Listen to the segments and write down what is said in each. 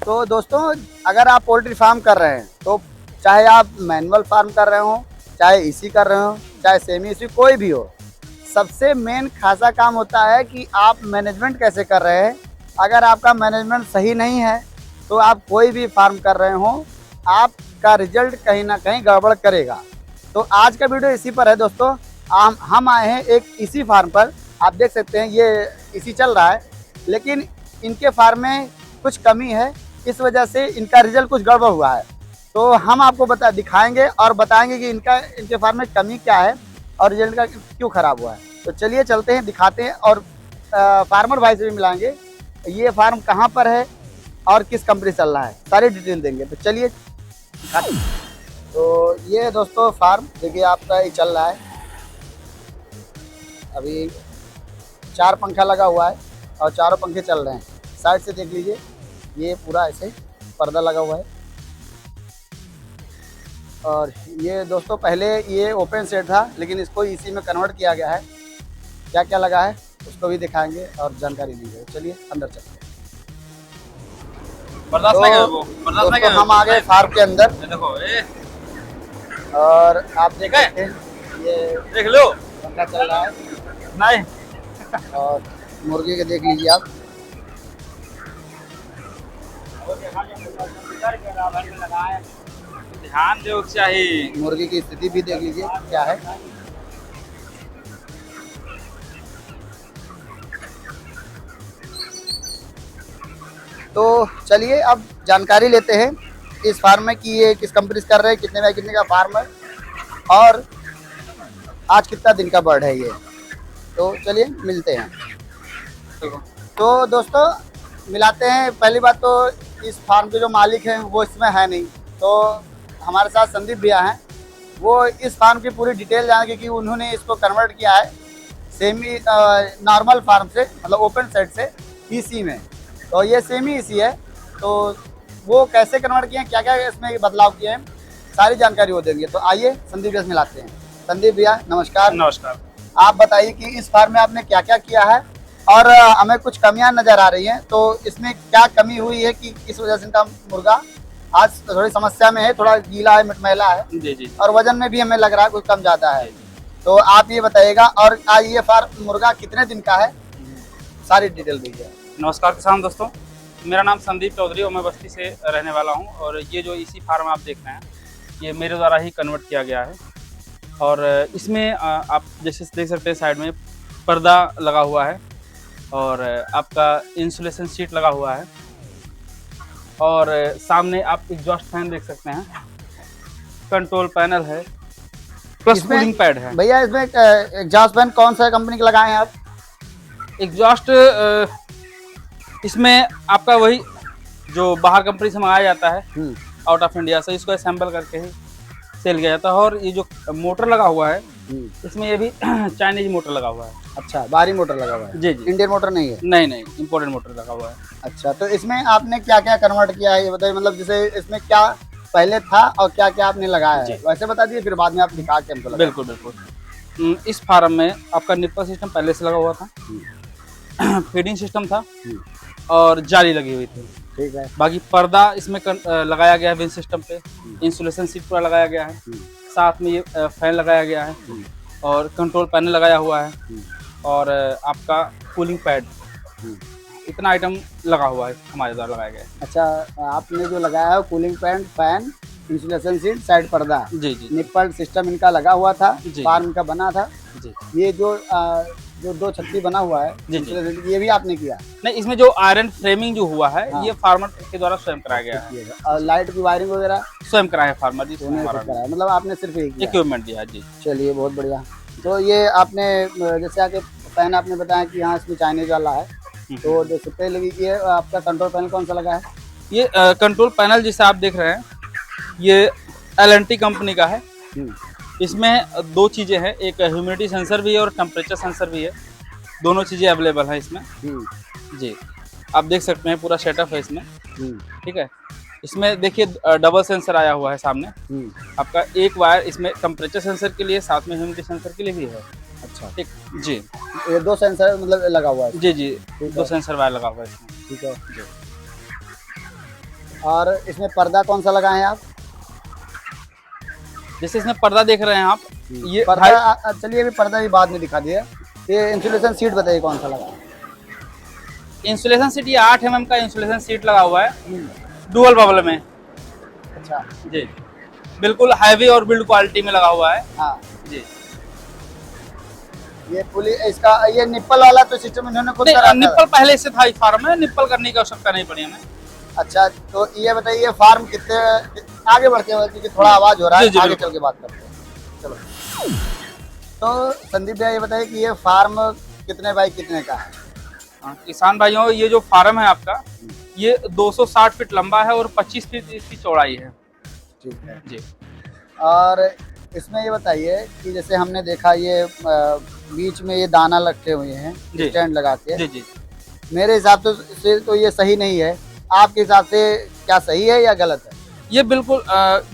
तो दोस्तों, अगर आप पोल्ट्री फार्म कर रहे हैं तो चाहे आप मैनुअल फार्म कर रहे हो, चाहे इसी कर रहे हो, चाहे सेमी इसी, कोई भी हो, सबसे मेन खासा काम होता है कि आप मैनेजमेंट कैसे कर रहे हैं। अगर आपका मैनेजमेंट सही नहीं है तो आप कोई भी फार्म कर रहे हो, आपका रिजल्ट कहीं ना कहीं गड़बड़ करेगा। तो आज का वीडियो इसी पर है दोस्तों। हम आए हैं एक इसी फार्म पर। आप देख सकते हैं ये इसी चल रहा है, लेकिन इनके फार्म में कुछ कमी है, इस वजह से इनका रिजल्ट कुछ गड़बड़ हुआ है। तो हम आपको दिखाएंगे और बताएंगे कि इनके फार्म में कमी क्या है और रिजल्ट का क्यों ख़राब हुआ है। तो चलिए चलते हैं, दिखाते हैं और फार्मर भाई से भी मिलाएंगे ये फार्म कहाँ पर है और किस कंपनी चल रहा है, सारी डिटेल देंगे। तो चलिए दिखाते हैं। तो ये दोस्तों फार्म देखिए आपका ये चल रहा है, अभी 4 पंखा लगा हुआ है और चारों पंखे चल रहे हैं। साइड से देख लीजिए, ये पूरा ऐसे पर्दा लगा हुआ है। और ये दोस्तों पहले ये ओपन सेट था, लेकिन इसको इसी में कन्वर्ट किया गया है। क्या क्या लगा है उसको भी दिखाएंगे और जानकारी देंगे। चलिए अंदर चलते हैं। तो हम आ गए फार्म के अंदर और आप देख सकते हैं ये देख लो पंखा चल रहा है नहीं। और मुर्गी के देख लीजिए आप। ध्यान दो चाहिए। मुर्गी की स्थिति भी देख लीजिए क्या है। तो चलिए अब जानकारी लेते हैं इस फार्म में कि ये किस कंपनी से कर रहे हैं, कितने बाय कितने का फार्म है और आज कितना दिन का बर्ड है ये। तो चलिए मिलते हैं। तो दोस्तों मिलाते हैं। पहली बात तो इस फार्म के जो मालिक हैं वो इसमें है नहीं, तो हमारे साथ संदीप भैया हैं, वो इस फार्म की पूरी डिटेल जानेंगे क्योंकि उन्होंने इसको कन्वर्ट किया है सेमी नॉर्मल फार्म से, मतलब ओपन सेट से इसी में। तो ये सेमी इसी है, तो वो कैसे कन्वर्ट किए हैं, क्या क्या इसमें बदलाव किए हैं, सारी जानकारी वो देंगे। तो आइए संदीप भैया से मिलाते हैं। संदीप भैया नमस्कार। नमस्कार। आप बताइए कि इस फार्म में आपने क्या क्या किया है और हमें कुछ कमियां नज़र आ रही हैं, तो इसमें क्या कमी हुई है कि इस वजह से इनका मुर्गा आज थोड़ी समस्या में है, थोड़ा गीला है, मिटमैला है जी जी। और वजन में भी हमें लग रहा है कुछ कम ज़्यादा है। तो आप ये बताइएगा। और आज ये फार्म मुर्गा कितने दिन का है, सारी डिटेल दीजिए। नमस्कार किसान दोस्तों, मेरा नाम संदीप चौधरी और मैं बस्ती से रहने वाला हूं। और ये जो इसी फार्म आप देख रहे हैं ये मेरे द्वारा ही कन्वर्ट किया गया है। और इसमें आप जैसे देख सकते हैं साइड में पर्दा लगा हुआ है और आपका इंसुलेशन शीट लगा हुआ है और सामने आप एग्जॉस्ट फैन देख सकते हैं, कंट्रोल पैनल है, प्लस कूलिंग पैड है। भैया इसमें एग्जॉस्ट फैन कौन सा कंपनी का लगाए हैं आप? एग्जॉस्ट इसमें आपका वही जो बाहर कंपनी से मंगाया जाता है आउट ऑफ इंडिया से, इसको असेंबल करके ही सेल किया जाता है। और ये जो मोटर लगा हुआ है इसमें ये भी चाइनीज मोटर लगा हुआ है। अच्छा, बाहरी मोटर लगा हुआ है? जी जी। इंडियन मोटर नहीं है? नहीं नहीं, इम्पोर्टेड मोटर लगा हुआ है। अच्छा, तो इसमें आपने क्या क्या कन्वर्ट किया है ये बताइए, मतलब जैसे इसमें क्या पहले था और क्या क्या आपने लगाया है, वैसे बता दिए, फिर बाद में आप दिखा के हमको। बिल्कुल बिल्कुल। इस फार्म में आपका निप्पल सिस्टम पहले से लगा हुआ था, फीडिंग सिस्टम था और जाली लगी हुई थी। ठीक है। बाकी पर्दा इसमें लगाया गया है विंड सिस्टम पे, इंसुलेशन सीट पूरा लगाया गया है, साथ में ये फैन लगाया गया है और कंट्रोल पैनल लगाया हुआ है और आपका कूलिंग पैड, इतना आइटम लगा हुआ है हमारे द्वारा लगाया गया है। अच्छा, आपने जो लगाया है cooling pad, fan, insulation sheet, side पर्दा, जी जी, निप्पल सिस्टम इनका लगा हुआ था, फार्म का बना था जी। ये जो 2 छत्ती बना हुआ है जी ये भी आपने किया? नहीं, इसमें जो आयरन फ्रेमिंग जो हुआ है ये फार्मर के द्वारा स्वयं कराया गया है। और लाइट की वायरिंग वगैरह स्वयं कराया है फार्मर जी, मतलब आपने सिर्फ एक इक्विपमेंट दिया जी। चलिए बहुत बढ़िया। तो ये आपने जैसे आके फैन आपने बताया कि यहाँ इसमें चाइनीज वाला है, तो देख सकते हैं। लेकिन ये आपका कंट्रोल पैनल कौन सा लगा है? ये कंट्रोल पैनल जिसे आप देख रहे हैं ये LNT कंपनी का है। इसमें 2 चीज़ें हैं, एक ह्यूमिडिटी सेंसर भी है और टेम्परेचर सेंसर भी है, दोनों चीज़ें अवेलेबल हैं इसमें। जी, आप देख सकते हैं पूरा सेटअप है इसमें। ठीक है, इसमें देखिए डबल सेंसर आया हुआ है सामने आपका, एक वायर इसमें टेम्परेचर सेंसर के लिए, साथ में ह्यूमिडिटी सेंसर के लिए भी है। अच्छा ठीक जी, ये 2 सेंसर मतलब लगा हुआ है? जी जी, 2 सेंसर वायर लगा हुआ है इसमें। ठीक है। और इसमें पर्दा कौन सा लगाए हैं आप? जैसे इसमें पर्दा देख रहे हैं आप, ये पर्दा चलिए अभी पर्दा भी बाद में दिखा दिया। ये इंसुलेशन सीट बताइए कौन सा लगा है? इंसुलेशन सीट, ये 8 mm का इंसुलेशन सीट लगा हुआ है डुअल बबल में। अच्छा जी, बिल्कुल हैवी और बिल्ड क्वालिटी में लगा हुआ है। हाँ, जी, ये पुली इसका ये निप्पल वाला तो सिस्टम इन्होंने खुद करा था। निप्पल पहले से था इस फार्म में, निप्पल करने की आवश्यकता नहीं पड़ी हमें। अच्छा, तो ये बताइए फार्म कितने आगे बढ़ते हैं क्योंकि थोड़ा आवाज हो रहा है, जी, आगे चल के बात करते हैं। चलो, तो संदीप भैया ये बताइए कि ये फार्म कितने बाई कितने का है? किसान भाइयों, ये जो फार्म है आपका, ये 260 फीट लंबा है और 25 फीट इसकी चौड़ाई है। ठीक है जी, और इसमें ये बताइए कि जैसे हमने देखा ये बीच में ये दाना रखे हुए हैं जी। स्टैंड लगा के, जी, जी। मेरे हिसाब से तो ये सही नहीं है। आपके हिसाब से क्या सही है या गलत है? ये बिल्कुल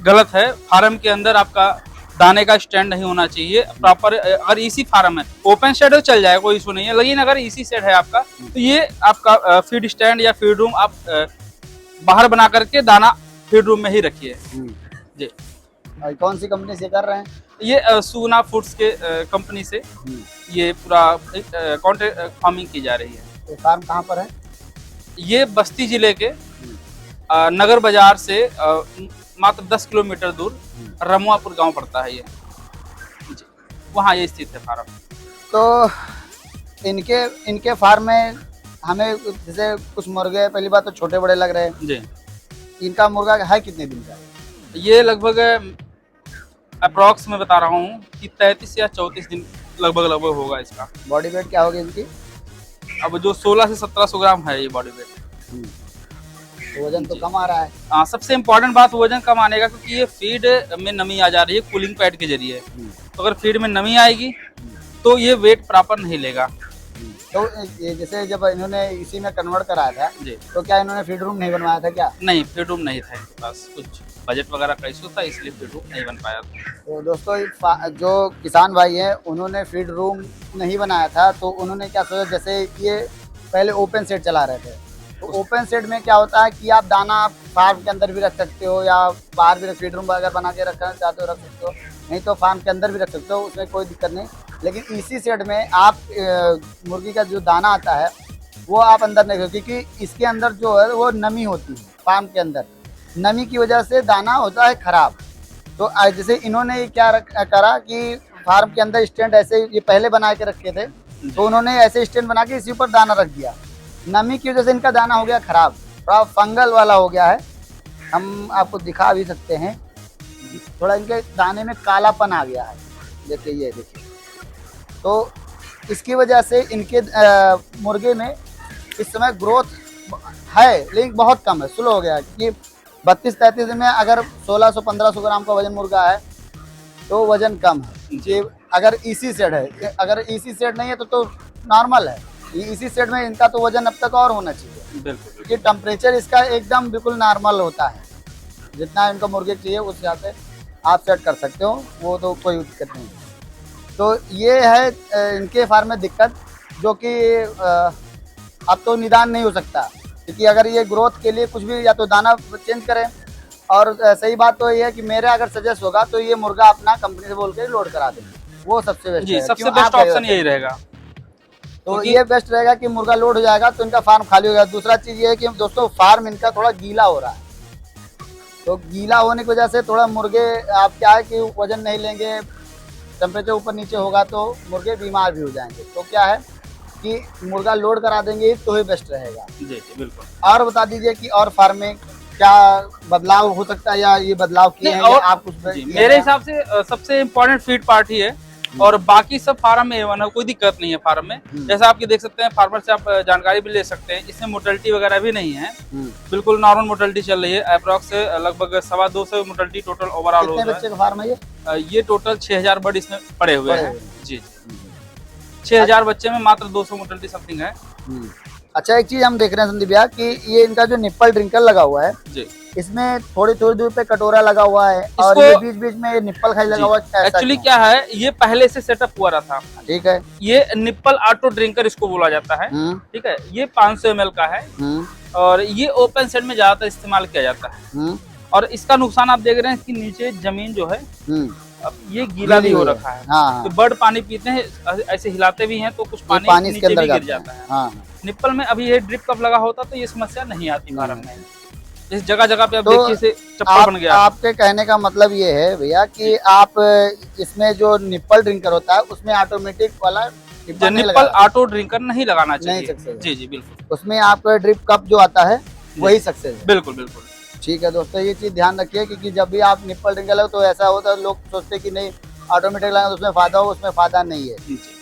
गलत है। फार्म के अंदर आपका दाने का स्टैंड नहीं होना चाहिए प्रॉपर। अगर इसी फार्म है, ओपन शेड चल जाएगा, कोई इशू नहीं है, लेकिन अगर इसी शेड है आपका, तो ये आपका फीड स्टैंड या फीड रूम आप बाहर बना करके दाना फीड रूम में ही रखिए। जी, और कौन सी कंपनी से कर रहे हैं? ये सुगुना फूड्स के कंपनी से ये पूरा कॉन्ट्रैक्ट फार्मिंग की जा रही है। ये फार्म कहाँ पर है? ये बस्ती जिले के नगर बाजार से मात्र 10 किलोमीटर दूर रमुआपुर गांव पड़ता है ये। जी, वहाँ ये स्थित है फार्म। तो इनके फार्म में हमें जैसे कुछ मुर्गे पहली बात तो छोटे बड़े लग रहे हैं। जी, इनका मुर्गा है कितने दिन का? ये लगभग अप्रॉक्स में बता रहा हूँ कि 33 या 34 दिन लगभग होगा इसका। बॉडी वेट क्या होगी इनकी? अब जो 16 से 1700 ग्राम है ये बॉडी वेट। तो वजन तो कम आ रहा है। सबसे इम्पोर्टेंट बात वजन कम आने का, क्योंकि ये फीड में नमी आ जा रही है कूलिंग पैड के जरिए। तो अगर फीड में नमी आएगी तो ये वेट प्रॉपर नहीं लेगा। तो ये जैसे जब इन्होंने इसी में कन्वर्ट कराया था जी, तो क्या इन्होंने फीड रूम नहीं बनवाया था क्या? नहीं, फीड रूम नहीं था इनके पास, कुछ बजट वगैरह का इशू था, इसलिए फीड रूम नहीं बन पाया था। तो दोस्तों जो किसान भाई हैं उन्होंने फीड रूम नहीं बनाया था, तो उन्होंने क्या सोचा, जैसे ये पहले ओपन सेट चला रहे थे, तो ओपन सेट में क्या होता है कि आप दाना फार्म के अंदर भी रख सकते हो या बाहर भी फीड रूम अगर बना के रखना चाहते हो रख सकते हो, नहीं तो फार्म के अंदर भी रख सकते हो, उसमें कोई दिक्कत नहीं। लेकिन इसी सेट में आप मुर्गी का जो दाना आता है वो आप अंदर नहीं, क्योंकि इसके अंदर जो है वो नमी होती है। फार्म के अंदर नमी की वजह से दाना होता है खराब। तो जैसे इन्होंने क्या करा कि फार्म के अंदर स्टैंड ऐसे ये पहले बना के रखे थे, तो उन्होंने ऐसे स्टैंड बना के इसी ऊपर दाना रख दिया। नमी की वजह से इनका दाना हो गया खराब, थोड़ा फंगल वाला हो गया है। हम आपको दिखा भी सकते हैं, थोड़ा इनके दाने में कालापन आ गया है, देखिए ये देखिए। तो इसकी वजह से इनके मुर्गे में इस समय ग्रोथ है लेकिन बहुत कम है, स्लो हो गया है। क्योंकि 32-33 दिन में अगर 1600-1500 ग्राम का वजन मुर्गा है तो वजन कम है। ये अगर इसी सेट है, अगर इसी सेट नहीं है तो नॉर्मल है। इसी सेट में इनका तो वजन अब तक और होना चाहिए, बिल्कुल। क्योंकि टेम्परेचर इसका एकदम बिल्कुल नॉर्मल होता है। जितना इनको मुर्गे चाहिए उस हिसाब से आप सेट कर सकते हो, वो तो कोई दिक्कत नहीं है। तो ये है इनके फार्म में दिक्कत, जो कि अब तो निदान नहीं हो सकता, क्योंकि अगर ये ग्रोथ के लिए कुछ भी या तो दाना चेंज करें, और सही बात तो ये है कि मेरा अगर सजेस्ट होगा तो ये मुर्गा अपना कंपनी से बोल के लोड करा दें, वो सबसे बेस्ट जी, है। सबसे बेस्ट ऑप्शन यही रहेगा। तो ये बेस्ट रहेगा कि मुर्गा लोड हो जाएगा तो इनका फार्म खाली हो गया। दूसरा चीज़ ये है कि दोस्तों फार्म इनका थोड़ा गीला हो रहा है, तो गीला होने की वजह से थोड़ा मुर्गे आप क्या है कि वजन नहीं लेंगे, टेम्परेचर ऊपर नीचे होगा तो मुर्गे बीमार भी हो जाएंगे। तो क्या है कि मुर्गा लोड करा देंगे तो ही बेस्ट रहेगा। जी, जी, बिल्कुल। और बता दीजिए कि और फार्म में क्या बदलाव हो सकता है या ये बदलाव किए हैं और आप कुछ? मेरे हिसाब से सबसे इम्पोर्टेंट फीड पार्ट ही है, और बाकी सब फार्म में A1 है, कोई दिक्कत नहीं है फार्म में। जैसा आपके देख सकते हैं, फार्मर से आप जानकारी भी ले सकते हैं। इसमें मोर्टेलिटी वगैरह भी नहीं है, बिल्कुल नॉर्मल मोर्टेलिटी चल रही है। अप्रॉक्स लगभग 225 मोर्टेलिटी टोटल ओवरऑल हो कितने रहा बच्चे का फार्म है ये? ये टोटल 6000 बर्ड इसमें पड़े हुए हैं। जी, 6000 बच्चे में मात्र 200 मोर्टेलिटी समथिंग है। अच्छा, एक चीज हम देख रहे हैं संदीप भैया कि ये इनका जो निप्पल ड्रिंकर लगा हुआ है जी, इसमें थोड़ी थोड़ी दूर पे कटोरा लगा हुआ है और ये बीच बीच में ये निप्पल खाली लगा हुआ है। एक्चुअली क्या है, ये पहले से सेटअप हुआ रहा था। ठीक है, ये निप्पल ऑटो ड्रिंकर इसको बोला जाता है। ठीक है, ये 500 ml का है। और ये ओपन सेट में ज्यादातर इस्तेमाल किया जाता है। और इसका नुकसान आप देख रहे हैं कि नीचे जमीन जो है अब ये गीला भी हो रखा है। हाँ, तो बर्ड पानी पीते हैं, ऐसे हिलाते भी हैं तो कुछ पानी इसके नीचे अंदर भी गिर जाता है। हाँ। निप्पल में अभी ये ड्रिप कप लगा होता तो ये समस्या नहीं आती फार्म में। इस जगह जगह पे आप तो देखिए से चप्पल बन गया। आपके कहने का मतलब ये है भैया कि आप इसमें जो निप्पल ड्रिंकर होता है उसमें ऑटोमेटिक वाला निप्पल ऑटो ड्रिंकर नहीं लगाना चाहिए। सक्सेस जी जी बिल्कुल। उसमें आपका ड्रिप कप जो आता है वही सक्सेस है। बिल्कुल बिल्कुल। ठीक है दोस्तों, ये चीज ध्यान रखिए क्योंकि जब भी आप निप्पल ड्रिंकर लगाओ तो ऐसा होता है लोग सोचते कि नहीं ऑटोमेटिक लगाएंगे तो उसमें फायदा हो, उसमें फायदा नहीं है।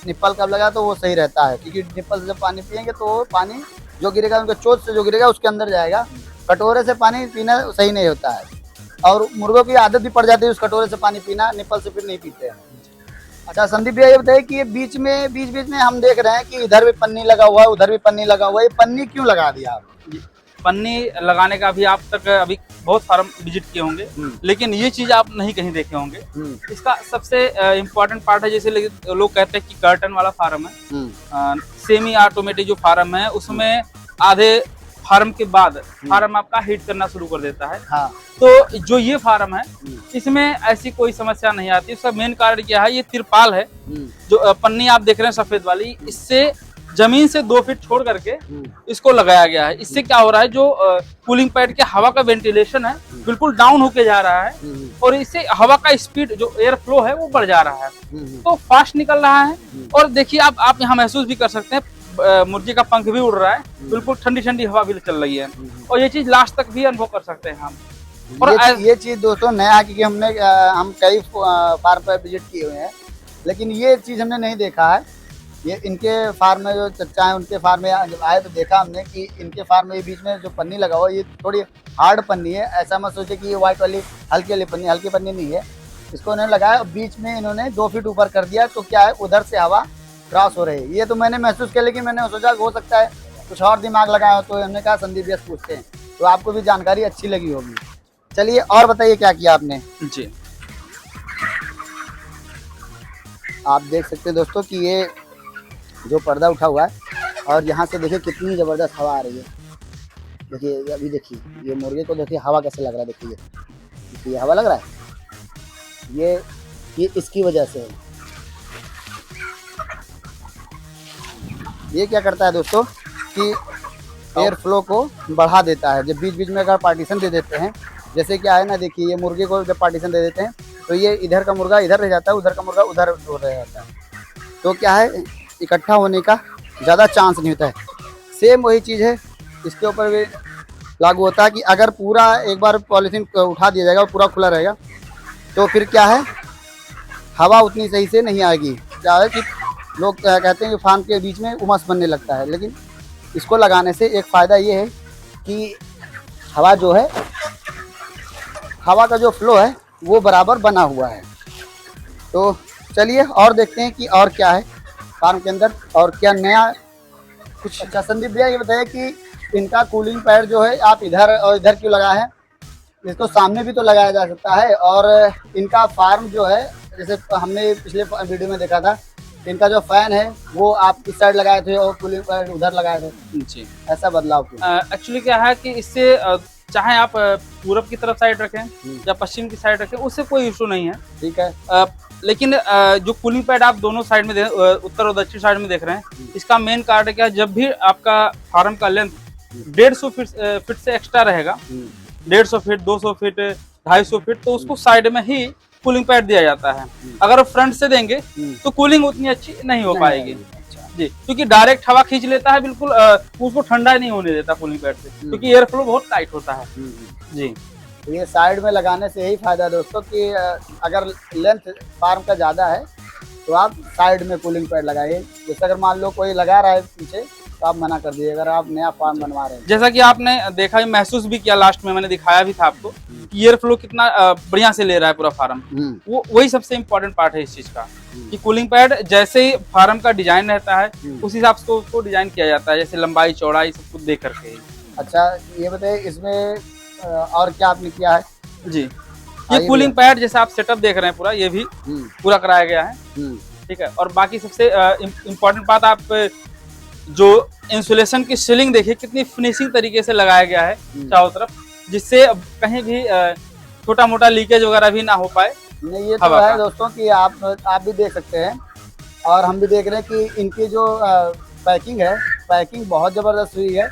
निप्पल कब लगा तो वो सही रहता है क्योंकि निप्पल से जब पानी पियेंगे तो वो पानी जो गिरेगा उनके चोट से जो गिरेगा उसके अंदर जाएगा। कटोरे से पानी पीना सही नहीं होता है और मुर्गों की आदत भी पड़ जाती है उस कटोरे से पानी पीना, निप्पल से फिर नहीं पीते हैं। अच्छा संदीप भैया ये बताइए कि ये बीच बीच में हम देख रहे हैं कि इधर भी पन्नी लगा हुआ है उधर भी पन्नी लगा हुआ है, ये पन्नी क्यों लगा दिया आप? पन्नी लगाने का भी आप तक अभी बहुत फार्म विजिट किए होंगे लेकिन ये चीज आप नहीं कहीं देखे होंगे। इसका सबसे इम्पोर्टेंट पार्ट है, जैसे लोग कहते हैं कि कर्टन वाला फार्म है, सेमी ऑटोमेटिक जो फार्म है उसमें आधे फार्म के बाद फार्म आपका हीट करना शुरू कर देता है। हाँ। तो जो ये फार्म है इसमें ऐसी कोई समस्या नहीं आती। उसका मेन कारण क्या है, ये तिरपाल है जो पन्नी आप देख रहे हैं सफेद वाली, इससे जमीन से 2 फीट छोड़ करके इसको लगाया गया है। इससे क्या हो रहा है, जो कूलिंग पैड के हवा का वेंटिलेशन है बिल्कुल डाउन होके जा रहा है और इससे हवा का स्पीड जो एयर फ्लो है वो बढ़ जा रहा है, तो फास्ट निकल रहा है। और देखिए आप यहाँ महसूस भी कर सकते हैं मुर्गी का पंख भी उड़ रहा है, बिल्कुल ठंडी ठंडी हवा भी चल रही है और ये चीज लास्ट तक भी अनुभव कर सकते हैं हम। और ये चीज दोस्तों नया है क्योंकि हम कई फार्म पर विजिट किए हुए हैं लेकिन ये चीज हमने नहीं देखा है। ये इनके फार्म में जो चच्चा है उनके फार्म में जब आए तो देखा हमने कि इनके फार्म में बीच में जो पन्नी लगा हुआ है ये थोड़ी हार्ड पन्नी है। ऐसा मत सोचे कि ये व्हाइट वाली हल्की वाली पन्नी, हल्की पन्नी नहीं है। इसको उन्होंने लगाया और बीच में इन्होंने 2 फीट ऊपर कर दिया तो क्या है उधर से हवा क्रॉस हो रही है। ये तो मैंने महसूस किया लेकिन मैंने सोचा हो सकता है कुछ और दिमाग लगाया हो, तो हमने कहा संदीप भैया पूछते हैं तो आपको भी जानकारी अच्छी लगी होगी। चलिए और बताइए क्या किया आपने? जी आप देख सकते हैं दोस्तों कि ये जो पर्दा उठा हुआ है और यहाँ से देखिए कितनी ज़बरदस्त हवा आ रही है। देखिए अभी देखिए ये मुर्गे को देखिए हवा कैसे लग रहा है, देखिए हवा लग रहा है, ये इसकी वजह से है। ये क्या करता है दोस्तों कि एयर फ्लो को बढ़ा देता है। जब बीच बीच में अगर पार्टीशन दे देते हैं, जैसे क्या है ना, देखिए ये मुर्गे को जब पार्टीशन दे देते हैं तो ये इधर का मुर्गा इधर रह जाता है, उधर का मुर्गा उधर रह जाता है, तो क्या है इकट्ठा होने का ज़्यादा चांस नहीं होता है। सेम वही चीज़ है इसके ऊपर भी लागू होता है कि अगर पूरा एक बार पॉलीथीन उठा दिया जाएगा और पूरा खुला रहेगा तो फिर क्या है हवा उतनी सही से नहीं आएगी। क्या है कि लोग कहते हैं कि फार्म के बीच में उमस बनने लगता है, लेकिन इसको लगाने से एक फ़ायदा ये है कि हवा जो है, हवा का जो फ्लो है वो बराबर बना हुआ है। तो चलिए और देखते हैं कि और क्या है फार्म के अंदर और क्या नया कुछ। अच्छा संदीप भैया ये बताइए कि इनका कूलिंग पैड जो है आप इधर और इधर क्यों लगा है? इसको सामने भी तो लगाया जा सकता है। और इनका फार्म जो है जैसे हमने पिछले वीडियो में देखा था, इनका जो फैन है वो आप इस साइड लगाए थे और कूलिंग पैड उधर लगाए थे जी, ऐसा बदलाव क्यों? एक्चुअली क्या है कि इससे चाहे आप पूरब की तरफ साइड रखें या पश्चिम की साइड रखें उससे कोई इशू नहीं है, ठीक है। लेकिन जो कूलिंग पैड आप दोनों साइड में उत्तर और दक्षिण साइड में देख रहे हैं, इसका मेन कारण क्या है, जब भी आपका फार्म का लेंथ 150 फीट से एक्स्ट्रा रहेगा, 150 फीट 200 फीट 250 फीट, तो उसको साइड में ही कूलिंग पैड दिया जाता है। अगर फ्रंट से देंगे तो कूलिंग उतनी अच्छी नहीं हो पाएगी जी, क्योंकि डायरेक्ट हवा खींच लेता है, बिल्कुल उसको ठंडा नहीं होने देता कूलिंग पैड से, क्योंकि एयर फ्लो बहुत टाइट होता है जी। तो ये साइड में लगाने से यही फायदा है दोस्तों कि अगर लेंथ फार्म का ज़्यादा है तो आप साइड में कूलिंग पैड लगाइए। जैसे अगर मान लो कोई लगा रहा है पीछे तो आप मना कर दीजिए अगर आप नया फार्म बनवा रहे हैं। जैसा कि आपने देखा, महसूस भी किया, लास्ट में मैंने दिखाया भी था आपको कि एयर फ्लो कितना बढ़िया से ले रहा है पूरा फार्म। वो वही सबसे इम्पोर्टेंट पार्ट है इस चीज का कि कूलिंग पैड जैसे ही फार्म का डिजाइन रहता है उस हिसाब से उसको डिजाइन किया जाता है, जैसे लंबाई चौड़ाई सब कुछ देख करके। अच्छा ये बताइए इसमें और क्या आपने किया है? जी ये कूलिंग पैड जैसे आप सेटअप देख रहे हैं पूरा, ये भी पूरा कराया गया है, ठीक है। और बाकी सबसे इम्पोर्टेंट बात, आप जो इंसुलेशन की सीलिंग देखिए कितनी फिनिशिंग तरीके से लगाया गया है चारों तरफ, जिससे अब कहीं भी छोटा मोटा लीकेज वगैरह भी ना हो पाए। नहीं ये तो हवा है का। दोस्तों कि आप भी देख सकते हैं और हम भी देख रहे हैं कि इनकी जो पैकिंग है, पैकिंग बहुत ज़बरदस्त हुई है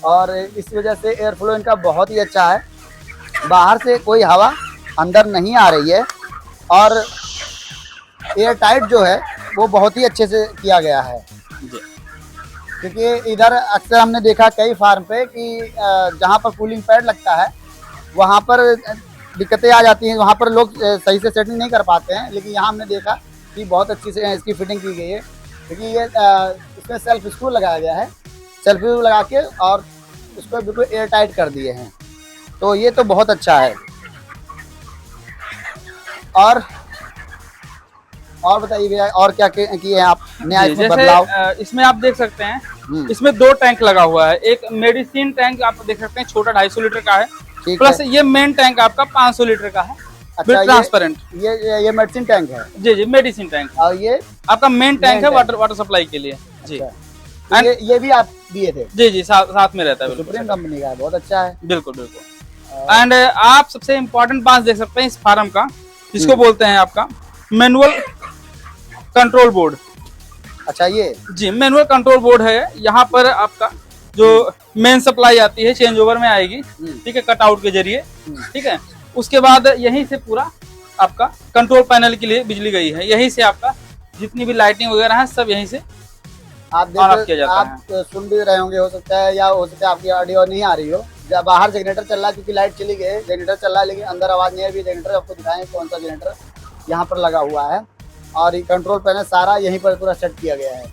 और इस वजह से एयर फ्लो इनका बहुत ही अच्छा है। बाहर से कोई हवा अंदर नहीं आ रही है और एयर टाइट जो है वो बहुत ही अच्छे से किया गया है। जी क्योंकि इधर अक्सर हमने देखा कई फार्म पे कि जहाँ पर कूलिंग पैड लगता है वहाँ पर दिक्कतें आ जाती हैं, वहाँ पर लोग सही से सेटिंग नहीं कर पाते हैं। लेकिन यहाँ हमने देखा कि बहुत अच्छी से इसकी फिटिंग की गई है, क्योंकि ये इसमें सेल्फ स्क्रू लगाया गया है, सेल्फ स्क्रू लगा के और उसको बिल्कुल एयर टाइट कर दिए हैं, तो ये तो बहुत अच्छा है। और बताइए भैया और क्या किए हैं आप नया जी, इसमें जैसे बदलाव? इसमें आप देख सकते हैं इसमें 2 टैंक लगा हुआ है। एक मेडिसिन टैंक आप देख सकते हैं छोटा 250 लीटर का है, ठीक प्लस है। ये मेन टैंक आपका 500 लीटर का है, अच्छा, ट्रांसपेरेंट। ये मेडिसिन टैंक है जी जी मेडिसिन टैंक और ये आपका मेन टैंक है टैंक। वाटर सप्लाई के लिए। जी अच्छा, तो ये भी आप दिए थे? जी जी साथ में रहता है बिल्कुल। सुप्रीम कंपनी का है, बहुत अच्छा है। बिल्कुल बिल्कुल। एंड आप सबसे इम्पोर्टेंट बात देख सकते हैं इस फार्म का, जिसको बोलते हैं आपका मैनुअल कंट्रोल बोर्ड। अच्छा, ये जी मैनुअल कंट्रोल बोर्ड है। यहाँ पर आपका जो मेन सप्लाई आती है चेंज ओवर में आएगी, ठीक है, कटआउट के जरिए, ठीक है। उसके बाद यहीं से पूरा आपका कंट्रोल पैनल के लिए बिजली गई है, यहीं से आपका जितनी भी लाइटिंग वगैरह है सब यहीं से आप ऑन ऑफ किया देख, जाता आप सुन भी रहे होंगे, हो सकता है या हो सकता है आपकी ऑडियो नहीं आ रही हो। जब बाहर जनरेटर चल रहा है, क्योंकि लाइट चली गई, जनरेटर चल रहा है लेकिन अंदर आवाज नहीं है। अभी जनरेटर आपको दिखाएं कौन सा जनरेटर यहाँ पर लगा हुआ है और ये कंट्रोल पैनल सारा यहीं पर पूरा सेट किया गया है।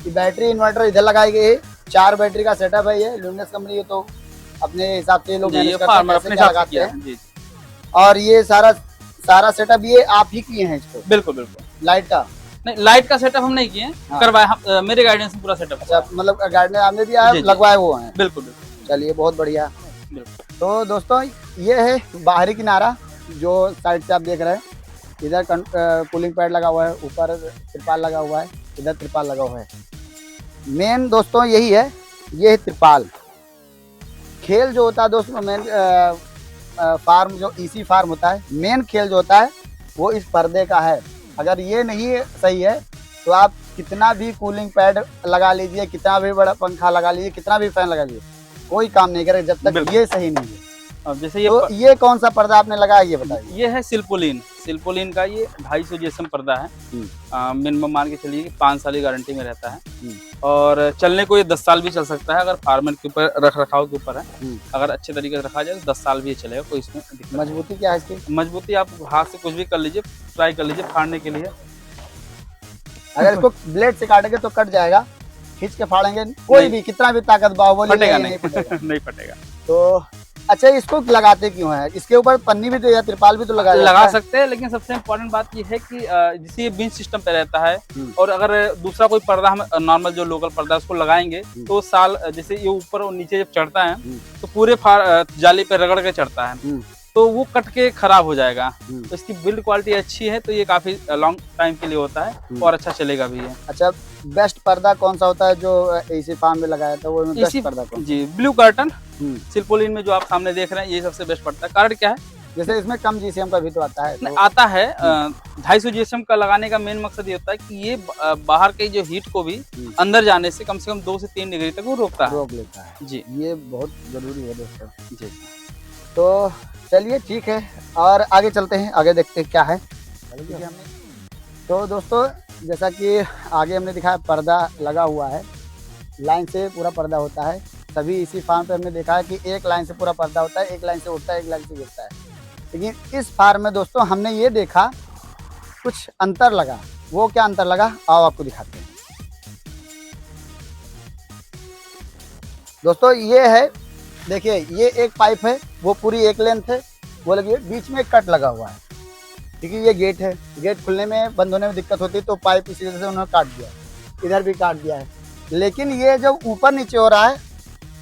ये बैटरी इन्वर्टर इधर लगाई गई है, 4 बैटरी का सेटअप है। ये लुमिनस कंपनी, ये तो अपने हिसाब से लोग मैनेज करते हैं, कैसे क्या लगाते हैं। जी और ये सारा सेटअप ये आप ही किए हैं इसको? बिल्कुल बिल्कुल। लाइट का नहीं, लाइट का सेटअप हम नहीं किए, हाँ। करवाया मेरे गाइडेंस में पूरा सेटअप। अच्छा, मतलब गार्डन आपने दिया जी, है, जी। लगवाए वो हैं? बिल्कुल बिल्कुल चलिए बहुत बढ़िया। बिल्कुल। तो दोस्तों ये है बाहरी किनारा जो साइड से आप देख रहे हैं। इधर कूलिंग पैड लगा हुआ है, ऊपर त्रिपाल लगा हुआ है, इधर त्रिपाल लगा हुआ है। मेन दोस्तों यही है, ये है त्रिपाल। खेल जो होता है दोस्तों, मेन फार्म जो ईसी फार्म होता है, मेन खेल जो होता है वो इस पर्दे का है। अगर ये नहीं सही है तो आप कितना भी कूलिंग पैड लगा लीजिए, कितना भी बड़ा पंखा लगा लीजिए, कितना भी फैन लगा लीजिए, कोई काम नहीं करेगा जब तक ये सही नहीं है। अब जैसे ये तो ये कौन सा पर्दा आपने लगाया, ये बताइए? ये है सिल्पोलिन का, ये 250 जीएसएम पर्दा है। मिनिमम मान के चलिए कि 5 साल की गारंटी में रहता है और चलने को ये 10 साल भी चल सकता है, अगर फार्मर के ऊपर रख रखाव के ऊपर है। अगर अच्छे तरीके से रखा जाए तो 10 साल भी ये चलेगा, कोई इसमें दिक्कत नहीं। मजबूती क्या है इसकी? मजबूती आप हाथ से कुछ भी कर लीजिए, ट्राई कर लीजिए फाड़ने के लिए। अगर इसको ब्लेड से काटेंगे तो कट जाएगा, खींच के फाड़ेंगे कोई भी कितना भी ताकत बाहुबली फटेगा नहीं फटेगा। नहीं फटेगा। तो अच्छा, इसको लगाते क्यों है? इसके ऊपर पन्नी भी तो या त्रिपाल भी तो लगा सकते हैं, लेकिन सबसे इम्पोर्टेंट बात ये है कि जैसे ये बिंच सिस्टम पे रहता है और अगर दूसरा कोई पर्दा हम नॉर्मल जो लोकल पर्दा है उसको लगाएंगे तो साल जैसे ये ऊपर और नीचे जब चढ़ता है तो पूरे जाली पे रगड़ के चढ़ता है, तो वो कट के खराब हो जाएगा। तो इसकी बिल्ड क्वालिटी अच्छी है तो ये काफी लॉन्ग टाइम के लिए होता है और अच्छा चलेगा भी है। अच्छा, बेस्ट पर्दा कौन सा होता है जो एसी फार्म में लगाया था, वो बेस्ट पर्दा कौन? जी ब्लू कर्टन सिल्पोलिन में जो आप सामने देख रहे हैं ये सबसे बेस्ट पड़ता है। कारण क्या है, जैसे इसमें कम जीसीएम का भी तो आता है, तो आता है 250 जीएसएम का लगाने का मेन मकसद ये होता है कि ये बाहर के जो हीट को भी अंदर जाने से कम 2 से 3 डिग्री तक वो रोक लेता है। जी, ये बहुत जरूरी है दोस्तों। जी, तो चलिए ठीक है, और आगे चलते हैं, आगे देखते हैं क्या है। तो दोस्तों जैसा कि आगे हमने दिखाया, पर्दा लगा हुआ है, लाइन से पूरा पर्दा होता है। सभी इसी फार्म पे हमने देखा है कि एक लाइन से पूरा पर्दा होता है, एक लाइन से उठता है, एक लाइन से गिरता है। लेकिन इस फार्म में दोस्तों हमने ये देखा कुछ अंतर लगा। वो क्या अंतर लगा, आओ आपको दिखाते हैं। दोस्तों ये है, देखिए ये एक पाइप है, वो पूरी एक लेंथ है, वो लगी है, बीच में एक कट लगा हुआ है क्योंकि ये गेट है, गेट खुलने में बंद होने में दिक्कत होती है तो पाइप इसी वजह से उन्होंने काट दिया, इधर भी काट दिया है। लेकिन ये जब ऊपर नीचे हो रहा है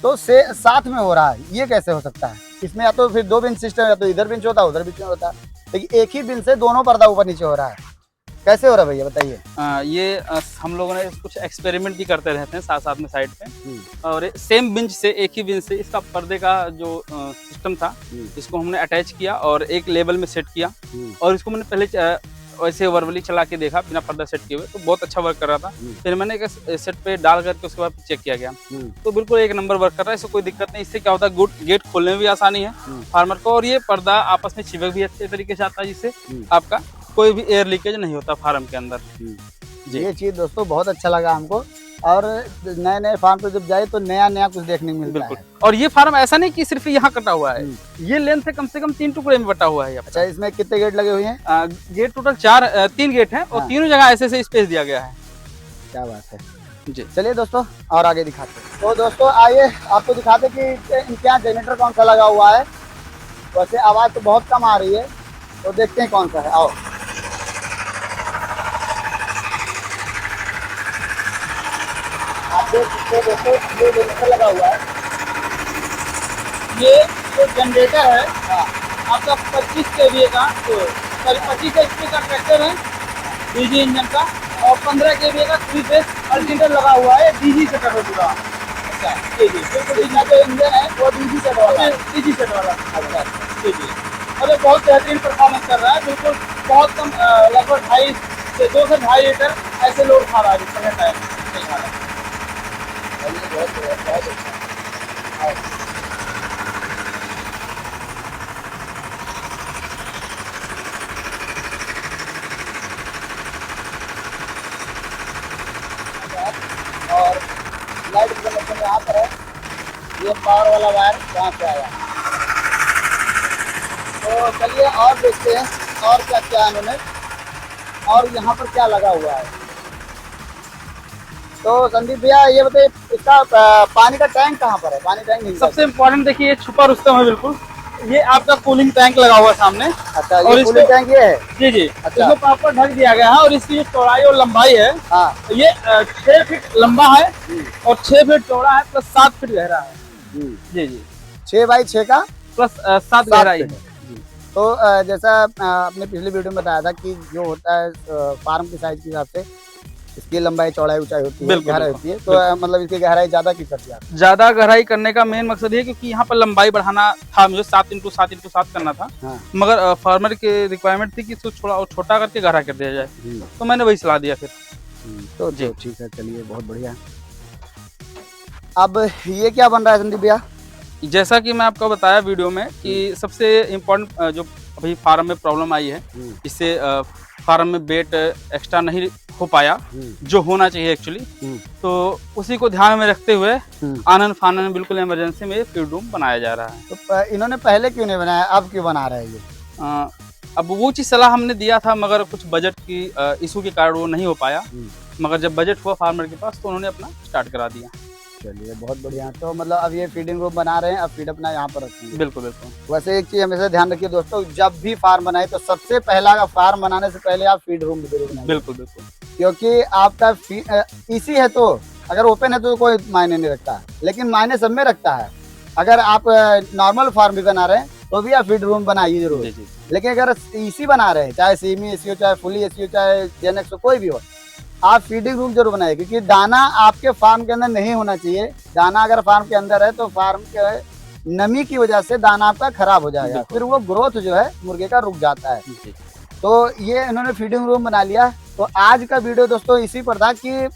तो से साथ में हो रहा है, ये कैसे हो सकता है? इसमें या तो फिर 2 बिंच सिस्टम, या तो इधर बिंच होता है उधर बिंच होता है, लेकिन एक ही बिंच से दोनों पर्दा ऊपर नीचे हो रहा है। कैसे हो रहा है भैया बताइए? ये हम लोगों ने कुछ एक्सपेरिमेंट भी करते रहते हैं साथ साथ में साइड पे। और सेम बेंच से, एक ही बेंच से इसका पर्दे का जो सिस्टम था, इसको हमने अटैच किया और एक लेवल में सेट किया। और इसको मैंने पहले वैसे वर्बली चला के देखा बिना पर्दा सेट किए हुए, तो बहुत अच्छा वर्क कर रहा था। फिर मैंने एक सेट पे डाल करके उसके बाद चेक किया गया, तो बिल्कुल एक नंबर वर्क कर रहा है, इससे कोई दिक्कत नहीं। इससे क्या होता है, गेट खोलने में भी आसानी है फार्मर को, और ये पर्दा आपस में चिपक भी अच्छे तरीके से आता है, जिससे आपका कोई भी एयर लीकेज नहीं होता फार्म के अंदर। ये चीज दोस्तों बहुत अच्छा लगा हमको, और नए नए फार्म पे जब जाए तो नया नया कुछ देखने को मिलता है। और ये फार्म ऐसा नहीं कि सिर्फ यहाँ कटा हुआ है, ये लेंथ है कम से कम 3 टुकड़े में बटा हुआ है। अच्छा, इसमें कितने गेट लगे हुए हैं? गेट टोटल 3 गेट हैं, और तीनों जगह ऐसे स्पेस दिया गया है। क्या बात है जी। चलिए दोस्तों और आगे दिखाते हैं। तो दोस्तों आइए आपको दिखाते कि इनके यहाँ जनरेटर कौन सा लगा हुआ है। वैसे आवाज तो बहुत कम आ रही है, तो देखते हैं कौन सा है। आओ, आप देख सकते हो दोस्तों, ये जनरेटर लगा हुआ है। ये जो जनरेटर है आपका 25 kVA का, तो 25 HP का ट्रैक्टर है डीजी इंजन का, और 15 kVA का 3 फेज अल्टरनेटर लगा हुआ है, डीजी सेटअप है पूरा। अच्छा जी जी, बिल्कुल इसका जो इंजन है वो डीजी सेट वाला, डीजी सेट वाला। अच्छा जी जी, और ये बहुत बेहतरीन परफॉर्मेंस कर रहा है, बिल्कुल बहुत कम, लगभग 2.5 से 2 से 2.5 लीटर ऐसे लोड खा रहा है इस समय टाइम। और लाइट कनेक्शन यहाँ पर है, ये पावर वाला वायर वहाँ से आया। तो चलिए और देखते हैं और क्या क्या है इन्होंने, और यहाँ पर क्या लगा हुआ है। तो संदीप भैया ये बताइए, इसका पानी का टैंक कहाँ पर है? पानी टैंक नहीं, सबसे इम्पोर्टेंट देखिए, ये छुपा रुस्तम है बिल्कुल, ये आपका कूलिंग टैंक लगा हुआ सामने। अच्छा, ये कूलिंग टैंक ये है? जी जी। अच्छा, इसको प्रॉपर ढक दिया गया है, और इसकी जो चौड़ाई और लंबाई है, हाँ, ये 6 फीट लंबा है और 6 फीट चौड़ा है, प्लस 7 फीट गहरा है। जी जी, 6 बाई 6 का प्लस 7 गहराई है। तो जैसा आपने पिछली वीडियो में बताया था कि जो होता है फार्म की साइज के हिसाब से इसकी लंबाई चौड़ाई ऊंचाई होती है, गहराई होती है, तो मतलब इसकी गहराई ज्यादा की करती है? ज्यादा गहराई करने का मेन मकसद ये, क्योंकि यहाँ पर लंबाई बढ़ाना था, मुझे 7 × 7 × 7 करना था। हाँ। मगर फार्मर की रिक्वायरमेंट थी कि इसको थोड़ा और छोटा करके गहरा कर दिया जाए, तो मैंने वही सलाह दिया फिर। तो जी ठीक है, चलिए बहुत बढ़िया। अब ये क्या बन रहा है संदीप भैया? जैसा कि मैं आपको बताया वीडियो में कि सबसे इम्पोर्टेंट जो अभी फार्म में प्रॉब्लम आई है, इससे फार्म में बेट एक्स्ट्रा नहीं हो पाया जो होना चाहिए एक्चुअली, तो उसी को ध्यान में रखते हुए आनन फानन में बिल्कुल इमरजेंसी में फीड रूम बनाया जा रहा है। तो इन्होंने पहले क्यों नहीं बनाया, अब क्यों बना रहे हैं ये? अब वो चीज़ सलाह हमने दिया था, मगर कुछ बजट की इशू के कारण वो नहीं हो पाया, मगर जब बजट हुआ फार्मर के पास तो उन्होंने अपना स्टार्ट करा दिया। चलिए बहुत बढ़िया। तो मतलब अब ये फीडिंग रूम बना रहे हैं, अब फीड अपना यहाँ पर रखेंगे? बिल्कुल बिल्कुल। वैसे एक चीज हमेशा ध्यान रखिए दोस्तों, जब भी फार्म बनाए तो सबसे पहला फार्म बनाने से पहले आप फीड रूम जरूर बनाइए। बिल्कुल बिल्कुल, क्योंकि आपका इसी है तो अगर ओपन है तो कोई मायने नहीं रखता, लेकिन मायने सब में रखता है। अगर आप नॉर्मल फार्म भी बना रहे हैं तो भी आप फीड रूम बनाइए जरूर, लेकिन अगर इसी बना रहे हैं, चाहे सेमी एसी हो, चाहे फुली एसी हो, चाहे जेनेक्स हो, कोई भी हो, आप फीडिंग रूम जरूर बनाइए। क्योंकि दाना आपके फार्म के अंदर नहीं होना चाहिए। दाना अगर फार्म के अंदर है तो फार्म के नमी की वजह से दाना आपका खराब हो जाएगा, फिर वो ग्रोथ जो है मुर्गे का रुक जाता है। तो ये इन्होंने फीडिंग रूम बना लिया। तो आज का वीडियो दोस्तों इसी पर था कि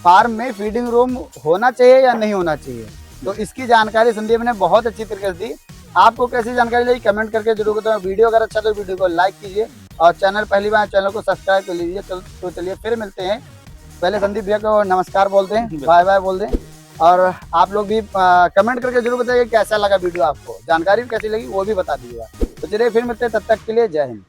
फार्म में फीडिंग रूम होना चाहिए या नहीं होना चाहिए। तो इसकी जानकारी संदीप ने बहुत अच्छी तरीके से दी। आपको कैसी जानकारी लगी कमेंट करके जरूर बताएं। वीडियो अगर अच्छा तो वीडियो को लाइक कीजिए, और चैनल पहली बार चैनल को सब्सक्राइब कर लीजिए। तो चलिए फिर मिलते हैं। पहले संदीप भैया को नमस्कार बोलते हैं, बाय बाय बोल दें, और आप लोग भी कमेंट करके जरूर बताइए कैसा लगा वीडियो, आपको जानकारी कैसी लगी वो भी बता दीजिएगा। तो चलिए फिर मिलते हैं, तब तक के लिए जय हिंद।